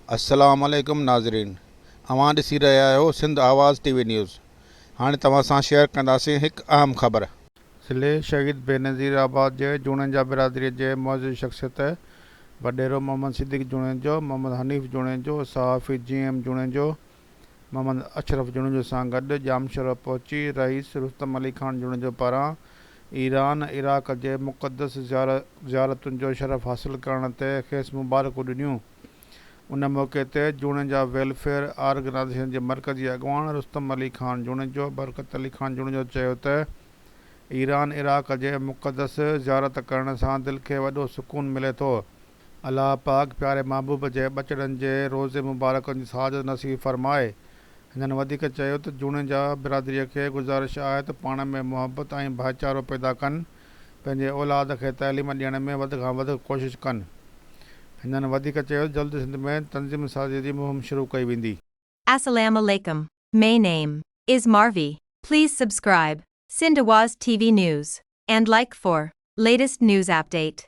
अस्सलाम वालेकुम नाज़रीन, अवां ॾिसी रहिया आहियो सिंध आवाज़ टीवी न्यूज़। हाणे तव्हां सां शेयर कंदासीं हिकु अहम ख़बर। ज़िले शहीद बेनज़ीर आबाद जे जूणेजा बिरादरीअ जे मौजूद शख़्सियत वॾेरो मोहम्मद सिद्दीक़ जूणेजो, मोहम्मद हनीफ़ जूणेजो, सहाफ़ी GM जूणेजो, मोहम्मद अशरफ जूणेजो सां गॾु जामशोर पहुची रईस रुस्तम अली खान जूणेजो पारां ईरान इराक़ जे मुक़दस ज़ियारतुनि जो शरफ़ हासिल करण ते खेसि मुबारकूं ॾिनियूं। उन मौक़े ते जूणेजा वेलफेयर ऑर्गेनाइज़ेशन जे मरकज़ी अॻवान रुस्तम अली खान जूणेजो, बरकत अली खान जूणेजो चयो त ईरान इराक़ जे मुक़दस ज़ियारत करण सां दिलि खे वॾो सुकून मिले थो। अलाह पाक प्यारे महबूब जे बचड़नि जे रोज़े मुबारकनि जी साजत नसीब फरमाए। हिननि वधीक चयो त जूणेजा बिरादरीअ खे गुज़ारिश आहे त पाण में मुहबत ऐं भाईचारो पैदा कनि, पंहिंजे औलाद खे तइलीम ॾियण में वधि खां वधि कोशिशि कनि। हिननि वधीक चयो जल्द सिंध में तंज़ीम साज़ी जी मुहिम शुरू कई वेंदी। Assalamu alaikum. My name is Marvi. Please subscribe Sindh Awaz TV News and like for latest news update.